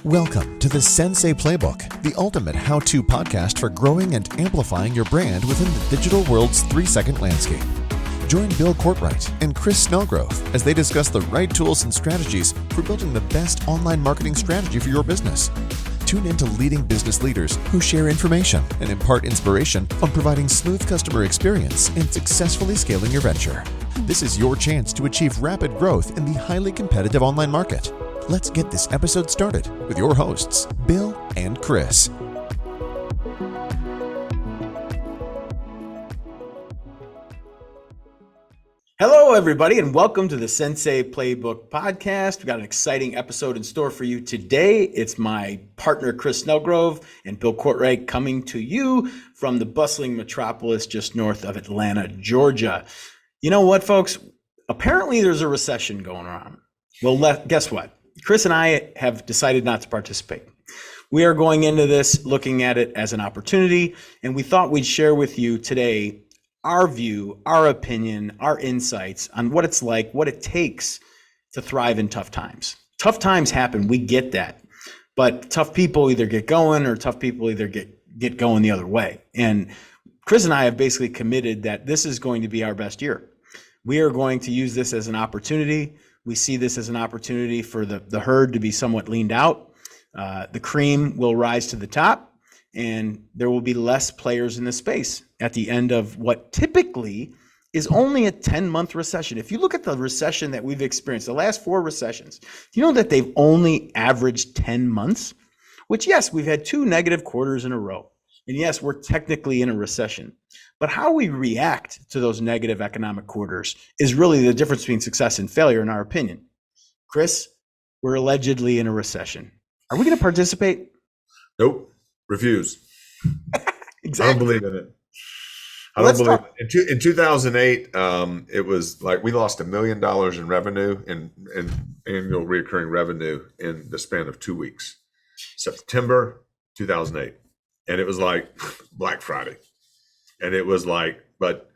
Welcome to the Sensei Playbook, the ultimate how-to podcast for growing and amplifying your brand within the digital world's 3-second landscape. Join Bill Courtright and Chris Snellgrove as they discuss the right tools and strategies for building the best online marketing strategy for your business. Tune into leading business leaders who share information and impart inspiration on providing smooth customer experience and successfully scaling your venture. This is your chance to achieve rapid growth in the highly competitive online market. Let's get this episode started with your hosts, Bill and Chris. Hello, everybody, and welcome to the Sensei Playbook podcast. We've got an exciting episode in store for you today. It's my partner, Chris Snellgrove, and Bill Courtright coming to you from the bustling metropolis just north of Atlanta, Georgia. You know what, folks? Apparently, there's a recession going on. Well, guess what? Chris and I have decided not to participate. We are going into this looking at it as an opportunity, and we thought we'd share with you today our view, our opinion, our insights on what it's like, what it takes to thrive in tough times. Tough times happen, we get that. But tough people either get going or tough people either get going the other way. And Chris and I have basically committed that this is going to be our best year. We are going to use this as an opportunity. We see this as an opportunity for the herd to be somewhat leaned out. The cream will rise to the top, and there will be less players in the space at the end of what typically is only a 10-month recession. If you look at the recession that we've experienced, the last 4 recessions, do you know that they've only averaged 10 months? Which, yes, we've had 2 negative quarters in a row. And yes, we're technically in a recession. But how we react to those negative economic quarters is really the difference between success and failure, in our opinion. Chris, we're allegedly in a recession. Are we going to participate? Nope. Refuse. Exactly. I don't believe in it. I don't believe it. In 2008, it was like we lost $1 million in revenue and annual recurring revenue in the span of 2 weeks. September 2008. And it was like Black Friday. And it was like, but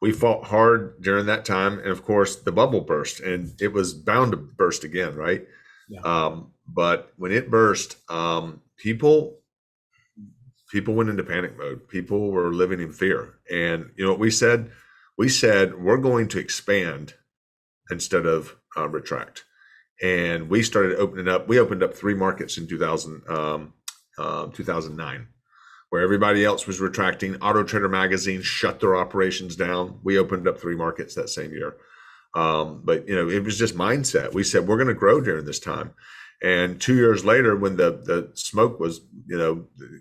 we fought hard during that time. And of course, the bubble burst, and it was bound to burst again, right? Yeah. But when it burst, people went into panic mode. People were living in fear. And you know what we said? We said, we're going to expand instead of retract. And we started opening up. We opened up 3 markets in 2009, where everybody else was retracting. Auto Trader magazine shut their operations down. We opened up 3 markets that same year. But you know, it was just mindset. We said, we're going to grow during this time. And 2 years later, when the smoke was,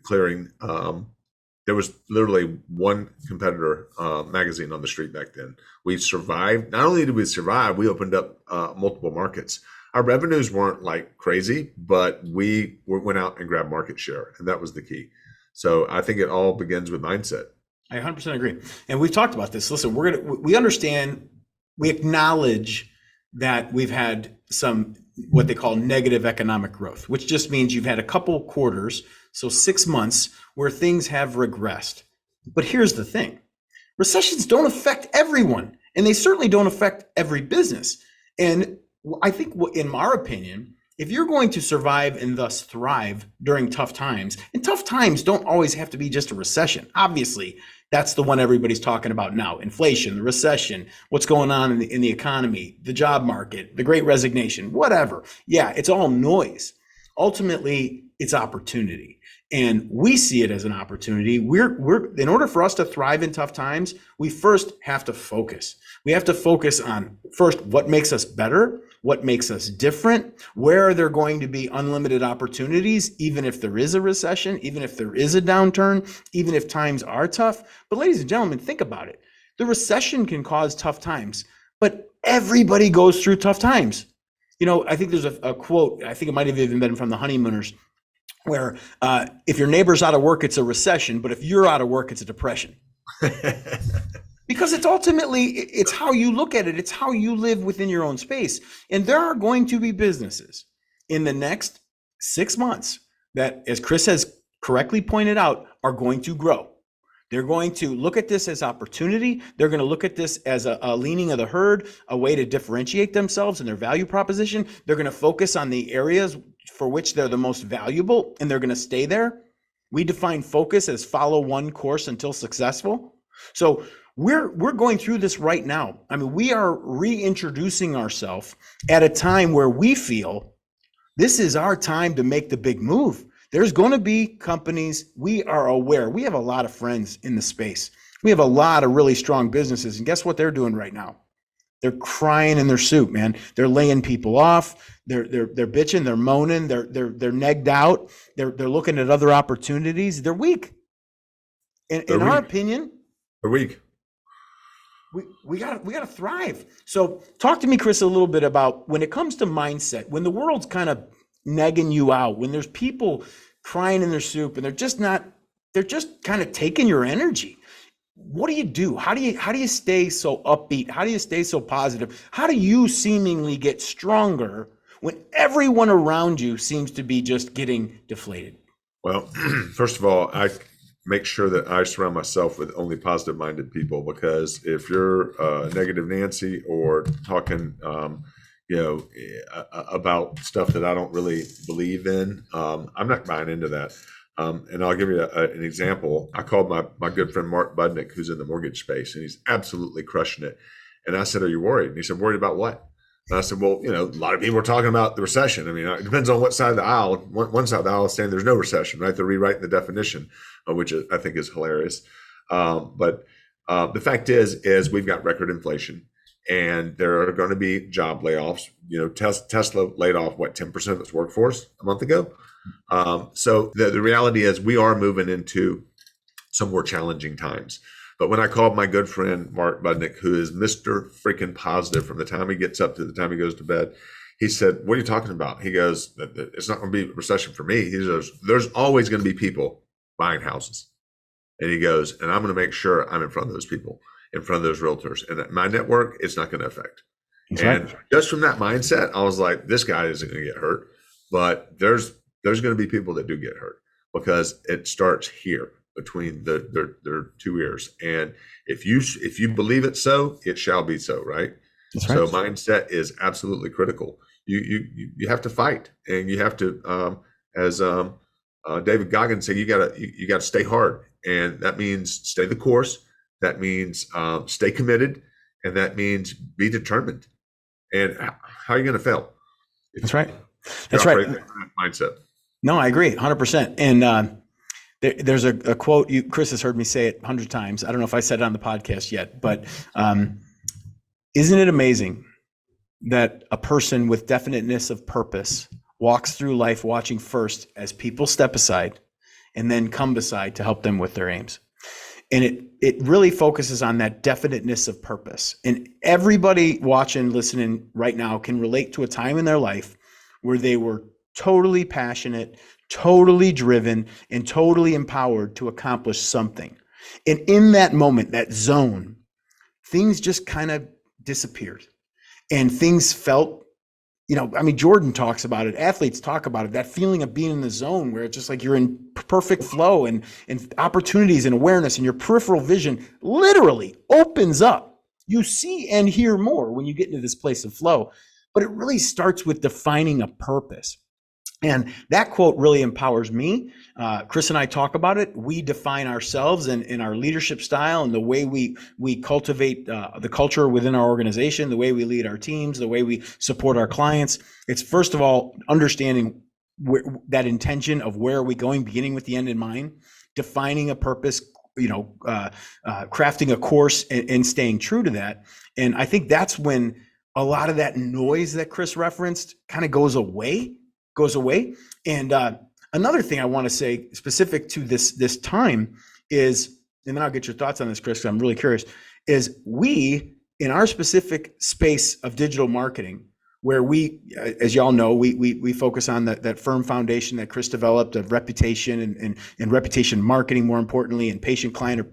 clearing, there was literally 1 competitor magazine on the street back then. We survived. Not only did we survive, we opened up multiple markets. Our revenues weren't like crazy, but we went out and grabbed market share, and that was the key. So I think it all begins with mindset. I 100% agree. And we've talked about this. Listen, we understand, we acknowledge that we've had some what they call negative economic growth, which just means you've had a couple quarters, so 6 months, where things have regressed. But here's the thing. Recessions don't affect everyone, and they certainly don't affect every business. And I think, in our opinion, if you're going to survive and thus thrive during tough times, and tough times don't always have to be just a recession. Obviously, that's the one everybody's talking about now. Inflation, the recession, what's going on in the economy, the job market, the great resignation, whatever. Yeah, it's all noise. Ultimately, it's opportunity. And we see it as an opportunity. We're in order for us to thrive in tough times, we first have to focus. We have to focus on, first, what makes us better, what makes us different, where are there going to be unlimited opportunities, even if there is a recession, even if there is a downturn, even if times are tough. But ladies and gentlemen, think about it. The recession can cause tough times, but everybody goes through tough times. You know, I think there's a quote, I think it might have even been from the Honeymooners, where if your neighbor's out of work, it's a recession, but if you're out of work, it's a depression. Because it's ultimately, it's how you look at it. It's how you live within your own space. And there are going to be businesses in the next 6 months that, as Chris has correctly pointed out, are going to grow. They're going to look at this as opportunity. They're going to look at this as a leaning of the herd, a way to differentiate themselves and their value proposition. They're going to focus on the areas for which they're the most valuable and they're going to stay there. We define focus as follow one course until successful. So we're going through this right now. I mean, we are reintroducing ourselves at a time where we feel this is our time to make the big move. There's going to be companies, we are aware. We have a lot of friends in the space. We have a lot of really strong businesses. And guess what they're doing right now? They're crying in their soup, man. They're laying people off. They're bitching. They're moaning. They're negged out. They're looking at other opportunities. They're weak. In our opinion, they're weak. We gotta thrive. So talk to me, Chris, a little bit about when it comes to mindset, when the world's kind of negging you out, when there's people crying in their soup and they're just kind of taking your energy. What do you do? How do you stay so upbeat? How do you stay so positive? How do you seemingly get stronger when everyone around you seems to be just getting deflated? Well, first of all, I make sure that I surround myself with only positive minded people, because if you're negative Nancy or talking, about stuff that I don't really believe in, I'm not buying into that. And I'll give you an example. I called my good friend Mark Budnick, who's in the mortgage space, and he's absolutely crushing it. And I said, "Are you worried?" And he said, "Worried about what?" And I said, "Well, a lot of people are talking about the recession. I mean, it depends on what side of the aisle. One side of the aisle is saying there's no recession, right? They're rewriting the definition, which I think is hilarious. But the fact is we've got record inflation, and there are going to be job layoffs. Tesla laid off 10% of its workforce a month ago. So the reality is we are moving into some more challenging times. But when I called my good friend Mark Budnick, who is Mr. freaking positive from the time he gets up to the time he goes to bed, he said, "What are you talking about?" He goes, "It's not going to be a recession for me." He goes, "There's always going to be people buying houses." And he goes, "And I'm going to make sure I'm in front of those people, in front of those realtors. And my network, it's not going to affect." That's and right. Just from that mindset, I was like, this guy isn't going to get hurt. But there's going to be people that do get hurt, because it starts here between their two ears. And if you believe it so, it shall be so, right? That's right. So mindset is absolutely critical. You have to fight, and you have to, as David Goggins said, you gotta stay hard, and that means stay the course. That means stay committed, and that means be determined. And how are you going to fail? That's right. That's right. Mindset. No, I agree 100%. And there's a quote, Chris has heard me say it 100 times. I don't know if I said it on the podcast yet, but isn't it amazing that a person with definiteness of purpose walks through life watching first as people step aside and then come beside to help them with their aims? And it really focuses on that definiteness of purpose. And everybody watching, listening right now can relate to a time in their life where they were totally passionate, totally driven, and totally empowered to accomplish something. And in that moment, that zone, things just kind of disappeared. And things felt, Jordan talks about it, athletes talk about it, that feeling of being in the zone where it's just like you're in perfect flow, and opportunities and awareness, and your peripheral vision literally opens up. You see and hear more when you get into this place of flow. But it really starts with defining a purpose. And that quote really empowers me. Chris and I talk about it. We define ourselves and our leadership style, and the way we cultivate the culture within our organization, the way we lead our teams, the way we support our clients. It's first of all understanding that intention of where are we going, beginning with the end in mind, defining a purpose, crafting a course, and staying true to that. And I think that's when a lot of that noise that Chris referenced kind of goes away. And another thing I want to say specific to this time is, and then I'll get your thoughts on this, Chris, because I'm really curious, is we, in our specific space of digital marketing, where we, as y'all know, we focus on that firm foundation that Chris developed of reputation and reputation marketing, more importantly, and patient client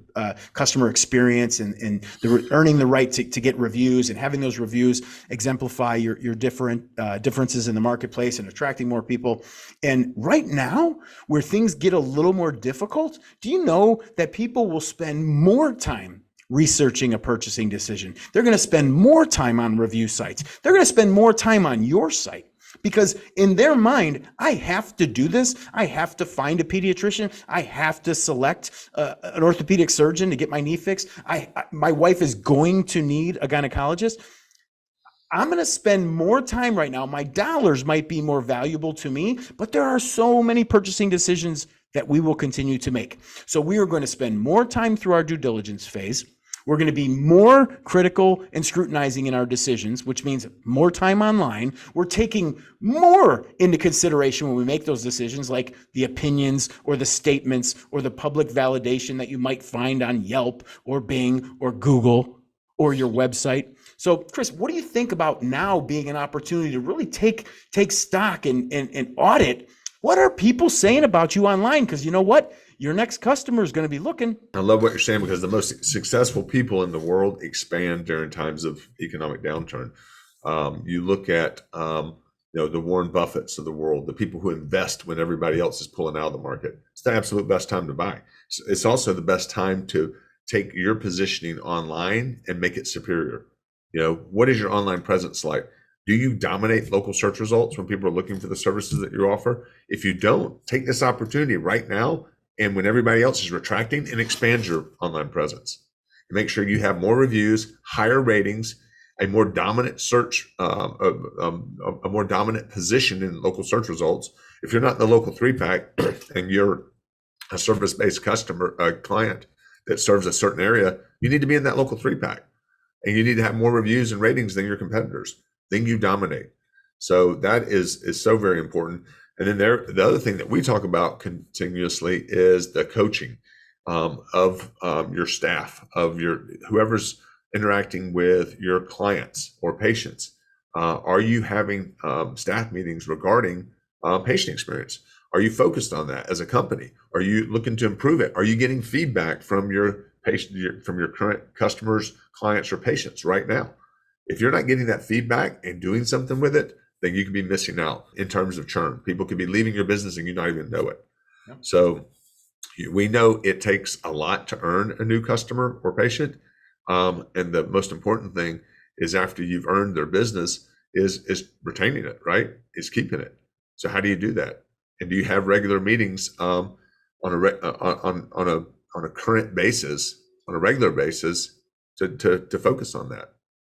customer experience, and earning the right to get reviews, and having those reviews exemplify your differences in the marketplace and attracting more people. And right now, where things get a little more difficult, do you know that people will spend more time researching a purchasing decision? They're going to spend more time on review sites. They're going to spend more time on your site. Because in their mind, I have to do this. I have to find a pediatrician. I have to select an orthopedic surgeon to get my knee fixed. My wife is going to need a gynecologist. I'm going to spend more time right now. My dollars might be more valuable to me, but there are so many purchasing decisions that we will continue to make. So we are going to spend more time through our due diligence phase. We're going to be more critical and scrutinizing in our decisions, which means more time online. We're taking more into consideration when we make those decisions, like the opinions or the statements or the public validation that you might find on Yelp or Bing or Google or your website. So, Chris, what do you think about now being an opportunity to really take stock and audit? What are people saying about you online? Because you know what? Your next customer is going to be looking. I love what you're saying, because the most successful people in the world expand during times of economic downturn. You look at the Warren Buffetts of the world, the people who invest when everybody else is pulling out of the market. It's the absolute best time to buy. It's also the best time to take your positioning online and make it superior. What is your online presence like? Do you dominate local search results when people are looking for the services that you offer? If you don't, take this opportunity right now, and when everybody else is retracting, and expand your online presence. And make sure you have more reviews, higher ratings, a more dominant search, a more dominant position in local search results. If you're not in the local 3-pack and you're a service-based client that serves a certain area, you need to be in that local 3-pack. And you need to have more reviews and ratings than your competitors. Then you dominate. So that is so very important. And then the other thing that we talk about continuously is the coaching of your staff, of whoever's interacting with your clients or patients. Are you having staff meetings regarding patient experience? Are you focused on that as a company? Are you looking to improve it? Are you getting feedback from your from your current customers, clients, or patients right now? If you're not getting that feedback and doing something with it, then you could be missing out in terms of churn. People could be leaving your business and you not even know it. Yep. So we know it takes a lot to earn a new customer or patient. And the most important thing is, after you've earned their business, is retaining it, right? Is keeping it. So how do you do that? And do you have regular meetings on a current basis, on a regular basis, to focus on that?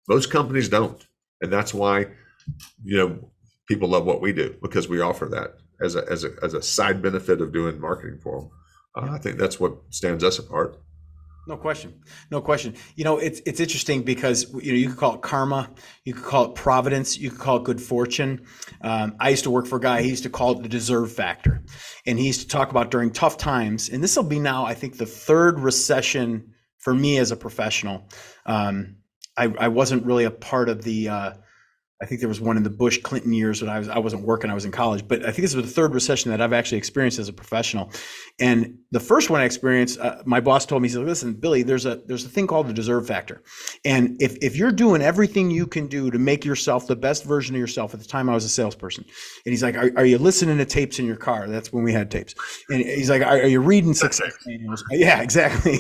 Most companies don't, and that's why people love what we do, because we offer that as a side benefit of doing marketing for them. I think that's what stands us apart. No question. It's interesting because you could call it karma, you could call it providence, you could call it good fortune. I used to work for a guy. He used to call it the deserve factor, and he used to talk about during tough times. And this will be now, I think, the third recession for me as a professional. I wasn't really a part of the. I think there was one in the Bush Clinton years when I wasn't working, I was in college, but I think this was the third recession that I've actually experienced as a professional. And the first one I experienced, my boss told me, he said, listen, Billy, there's a thing called the deserve factor. And if you're doing everything you can do to make yourself the best version of yourself, at the time I was a salesperson. And he's like, are you listening to tapes in your car? That's when we had tapes. And he's like, are you reading success manuals? Yeah, exactly.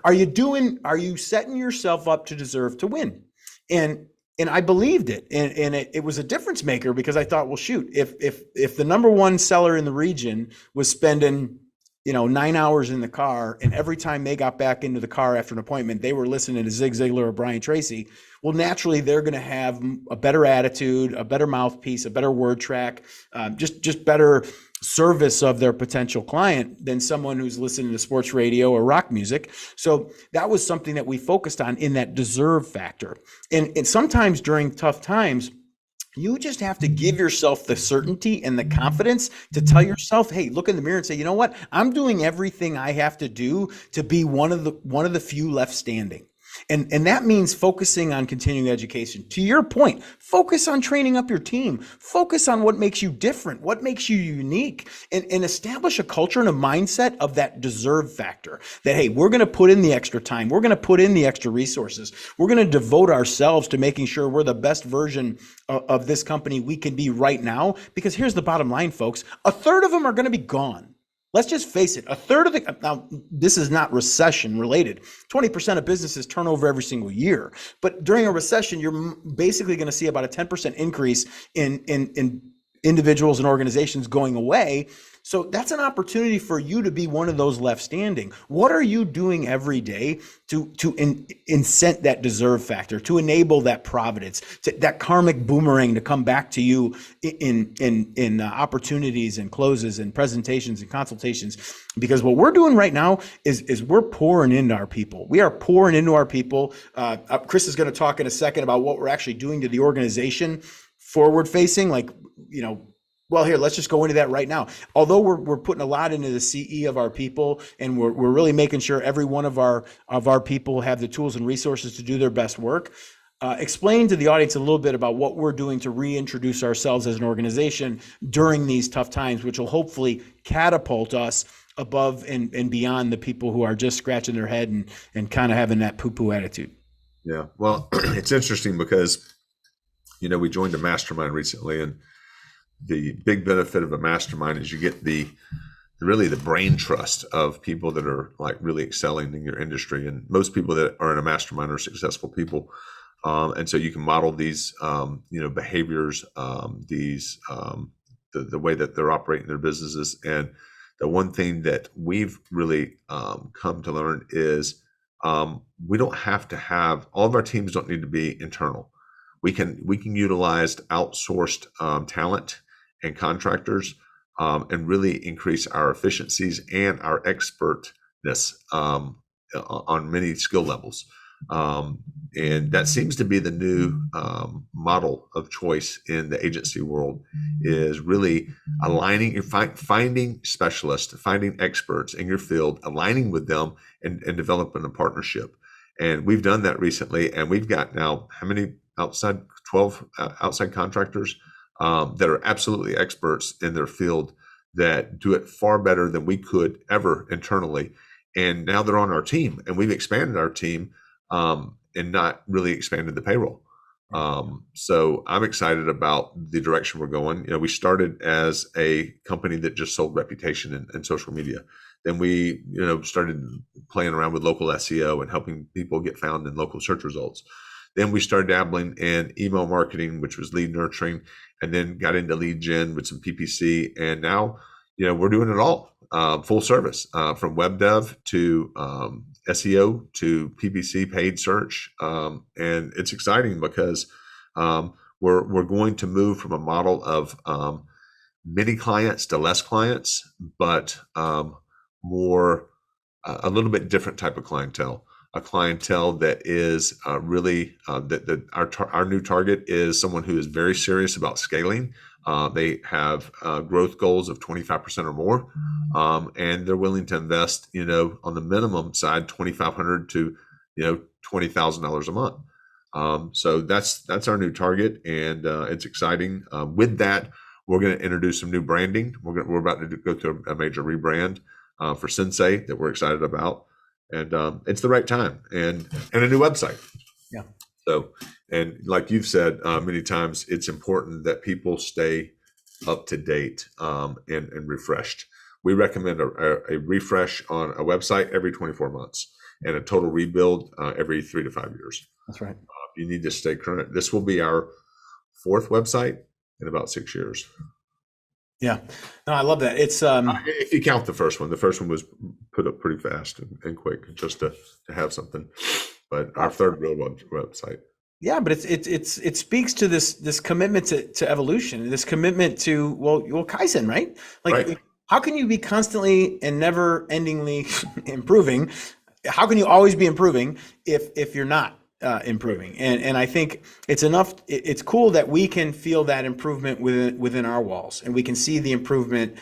Are you setting yourself up to deserve to win? And I believed it, and it was a difference maker, because I thought, well, shoot, if the number one seller in the region was spending 9 hours in the car, and every time they got back into the car after an appointment, they were listening to Zig Ziglar or Brian Tracy, well, naturally they're going to have a better attitude, a better mouthpiece, a better word track, just better service of their potential client than someone who's listening to sports radio or rock music. So that was something that we focused on in that deserve factor. And sometimes during tough times, you just have to give yourself the certainty and the confidence to tell yourself, hey, look in the mirror and say, you know what? I'm doing everything I have to do to be one of the few left standing. And that means focusing on continuing education. To your point, focus on training up your team. Focus on what makes you different, what makes you unique, and establish a culture and a mindset of that deserve factor. That, hey, we're going to put in the extra time. We're going to put in the extra resources. We're going to devote ourselves to making sure we're the best version of this company we can be right now. Because here's the bottom line, folks. A third of them are going to be gone. let's just face it, a third of the, now this is not recession related, 20% of businesses turn over every single year. But during a recession, you're basically going to see about a 10% increase in individuals and organizations going away. So that's an opportunity for you to be one of those left standing. What are you doing every day to incent that deserve factor, to enable that providence, that karmic boomerang to come back to you in opportunities and closes and presentations and consultations? Because what we're doing right now is we're pouring into our people. We are pouring into our people. Chris is going to talk in a second about what we're actually doing to the organization forward facing, like, well, here, let's just go into that right now. Although we're putting a lot into the CE of our people, and we're really making sure every one of our people have the tools and resources to do their best work. Explain to the audience a little bit about what we're doing to reintroduce ourselves as an organization during these tough times, which will hopefully catapult us above and beyond the people who are just scratching their head and kind of having that poo-poo attitude. Yeah, well, it's interesting because, we joined a mastermind recently, and the big benefit of a mastermind is you get the brain trust of people that are like really excelling in your industry. And most people that are in a mastermind are successful people. And so you can model these, behaviors, the way that they're operating their businesses. And the one thing that we've really come to learn is we don't have to have, all of our teams don't need to be internal. We can utilize outsourced talent and contractors, and really increase our efficiencies and our expertness on many skill levels. And that seems to be the new model of choice in the agency world, is really aligning, finding specialists, finding experts in your field, aligning with them and developing a partnership. And we've done that recently, and we've got now how many 12 outside contractors that are absolutely experts in their field, that do it far better than we could ever internally. And now they're on our team, and we've expanded our team and not really expanded the payroll. So I'm excited about the direction we're going. We started as a company that just sold reputation and social media. Then we, started playing around with local SEO and helping people get found in local search results. Then we started dabbling in email marketing, which was lead nurturing, and then got into lead gen with some PPC. And now, we're doing it all, full service, from web dev to SEO to PPC, paid search. And it's exciting because we're going to move from a model of many clients to less clients, but more, a little bit different type of clientele. A clientele that is really our new target is someone who is very serious about scaling. They have growth goals of 25% or more, and they're willing to invest, on the minimum side, $2,500 to $20,000 a month. So that's our new target, and it's exciting. With that, we're going to introduce some new branding. We're about to go through a major rebrand for Sensei that we're excited about. And it's the right time, and a new website. Yeah. So, and like you've said many times, it's important that people stay up to date and refreshed. We recommend a refresh on a website every 24 months and a total rebuild every 3 to 5 years. That's right. You need to stay current. This will be our 4th website in about 6 years. Yeah, no, I love that. It's if you count the first one was put up pretty fast and quick, just to have something. But our 3rd real website. Yeah, but it speaks to this commitment to evolution, this commitment to well Kaizen, right? Like, right. How can you be constantly and never endingly improving? How can you always be improving if you're not improving? And I think it's enough. It's cool that we can feel that improvement within our walls, and we can see the improvement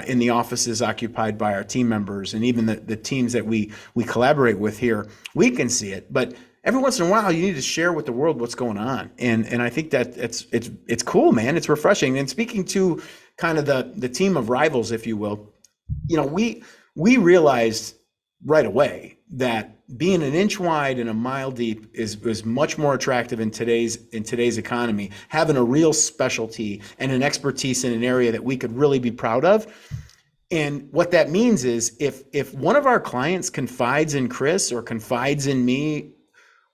in the offices occupied by our team members, and even the teams that we collaborate with here. We can see it, but every once in a while, you need to share with the world what's going on. And I think that it's cool, man. It's refreshing. And speaking to kind of the team of rivals, if you will, we realized right away that being an inch wide and a mile deep is much more attractive in today's economy. Having a real specialty and an expertise in an area that we could really be proud of And what that means is if one of our clients confides in Chris or confides in me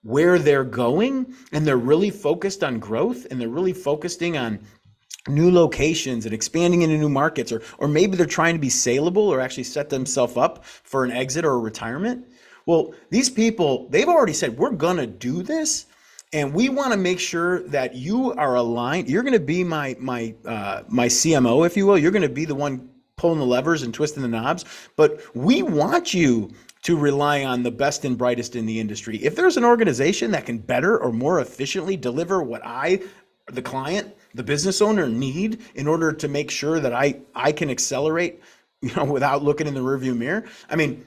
where they're going, and they're really focused on growth, and they're really focusing on new locations and expanding into new markets, or maybe they're trying to be saleable or actually set themselves up for an exit or a retirement. Well, these people, they've already said, we're going to do this. And we want to make sure that you are aligned. You're going to be my CMO, if you will. You're going to be the one pulling the levers and twisting the knobs. But we want you to rely on the best and brightest in the industry. If there's an organization that can better or more efficiently deliver what I, the client, the business owner, need in order to make sure that I can accelerate, without looking in the rearview mirror. I mean,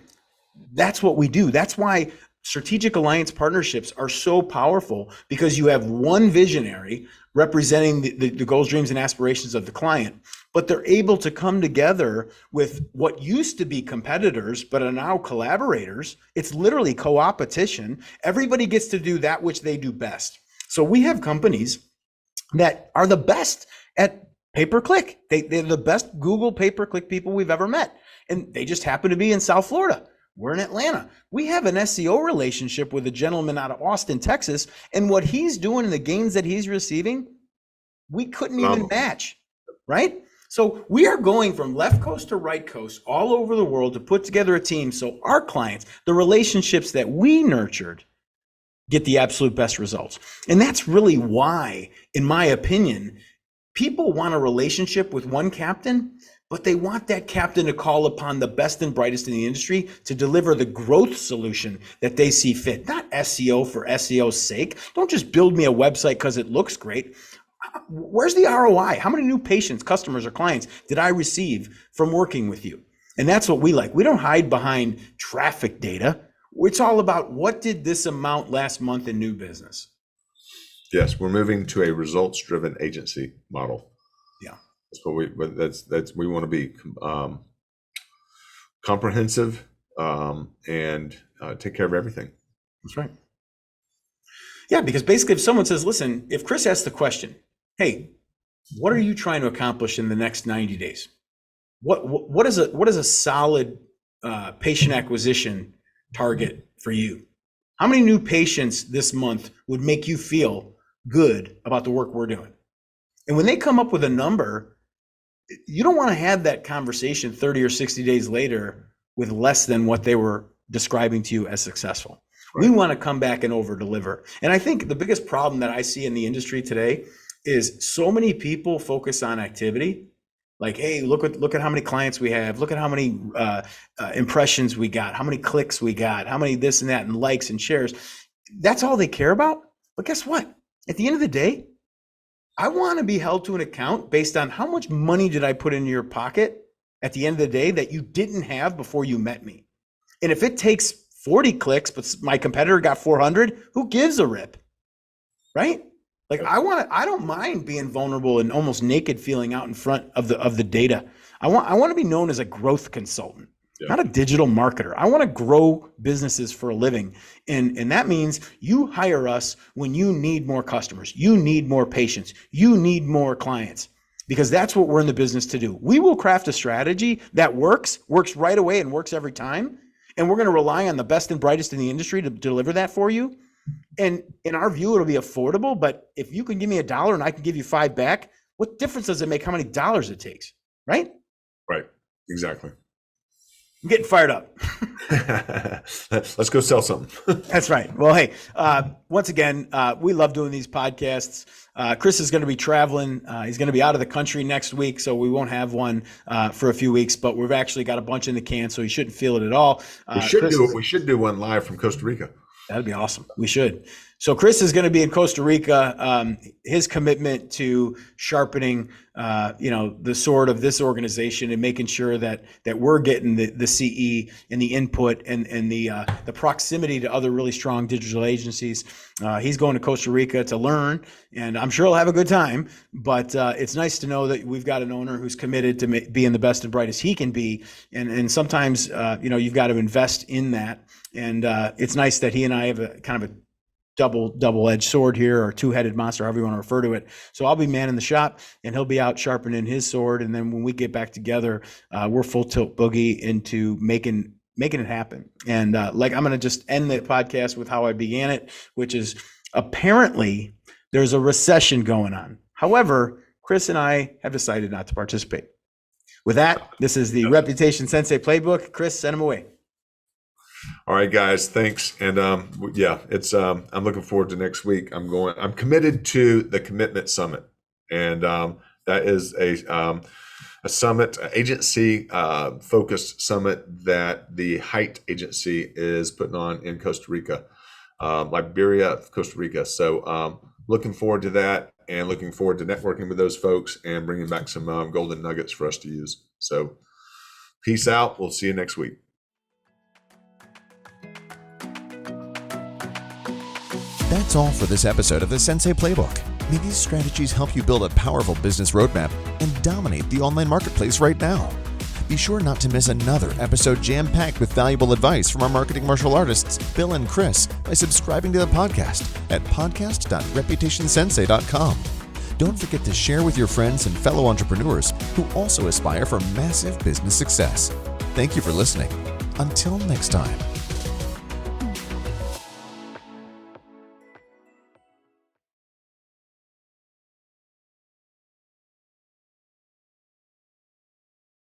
that's what we do. That's why strategic alliance partnerships are so powerful, because you have one visionary representing the goals, dreams, and aspirations of the client, but they're able to come together with what used to be competitors, but are now collaborators. It's literally co-opetition. Everybody gets to do that which they do best. So we have companies that are the best at pay-per-click. They're the best Google pay-per-click people we've ever met. And they just happen to be in South Florida. We're in Atlanta. We have an SEO relationship with a gentleman out of Austin, Texas, and what he's doing and the gains that he's receiving, we couldn't even match, right? So we are going from left coast to right coast all over the world to put together a team so our clients, the relationships that we nurtured, get the absolute best results. And that's really why, in my opinion, people want a relationship with one captain, but they want that captain to call upon the best and brightest in the industry to deliver the growth solution that they see fit, not SEO for SEO's sake. Don't just build me a website because it looks great. Where's the ROI? How many new patients, customers, or clients did I receive from working with you? And that's what we like. We don't hide behind traffic data. It's all about, what did this amount last month in new business? Yes, we're moving to a results-driven agency model. Yeah. That's what we want to be comprehensive and take care of everything. That's right. Yeah, because basically if someone says, listen, if Chris asks the question, hey, what are you trying to accomplish in the next 90 days? What is a solid patient acquisition target for you? How many new patients this month would make you feel good about the work we're doing? And when they come up with a number, you don't want to have that conversation 30 or 60 days later with less than what they were describing to you as successful. Right. We want to come back and over deliver. And I think the biggest problem that I see in the industry today is so many people focus on activity. Like, hey, look at how many clients we have. Look at how many impressions we got, how many clicks we got, how many this and that, and likes and shares. That's all they care about. But guess what? At the end of the day, I want to be held to an account based on how much money did I put in your pocket at the end of the day that you didn't have before you met me. And if it takes 40 clicks, but my competitor got 400, who gives a rip, right? Like I don't mind being vulnerable and almost naked feeling out in front of the data. I want to be known as a growth consultant, not a digital marketer. I want to grow businesses for a living. And that means you hire us when you need more customers, you need more patients, you need more clients, because that's what we're in the business to do. We will craft a strategy that works right away and works every time. And we're going to rely on the best and brightest in the industry to deliver that for you. And in our view, it'll be affordable, but if you can give me $1 and I can give you $5 back, what difference does it make how many dollars it takes, right? Right, exactly. I'm getting fired up. Let's go sell something. That's right. Well, hey, once again, we love doing these podcasts. Chris is going to be traveling. He's going to be out of the country next week, so we won't have one for a few weeks, but we've actually got a bunch in the can, so he shouldn't feel it at all. We should do one live from Costa Rica. That'd be awesome. We should. So Chris is going to be in Costa Rica. His commitment to sharpening, the sword of this organization and making sure that we're getting the CE and the input and the proximity to other really strong digital agencies. He's going to Costa Rica to learn, and I'm sure he'll have a good time. But it's nice to know that we've got an owner who's committed to being the best and brightest he can be. And sometimes, you've got to invest in that. And it's nice that he and I have a kind of a double-edged sword here, or two-headed monster, however you want to refer to it. So I'll be manning the shop, and he'll be out sharpening his sword. And then when we get back together, we're full tilt boogie into making it happen. And I'm going to just end the podcast with how I began it, which is apparently there's a recession going on. However, Chris and I have decided not to participate. With that, this is the Reputation Sensei Playbook. Chris, send them away. All right, guys, thanks. And it's I'm looking forward to next week. I'm committed to the Commitment Summit, and that is a summit, agency focused summit that the Height Agency is putting on in Costa Rica, Liberia, Costa Rica. So looking forward to that, and looking forward to networking with those folks and bringing back some golden nuggets for us to use. So peace out. We'll see you next week. That's all for this episode of the Sensei Playbook. May these strategies help you build a powerful business roadmap and dominate the online marketplace right now. Be sure not to miss another episode jam-packed with valuable advice from our marketing martial artists, Bill and Chris, by subscribing to the podcast at podcast.reputationsensei.com. Don't forget to share with your friends and fellow entrepreneurs who also aspire for massive business success. Thank you for listening. Until next time.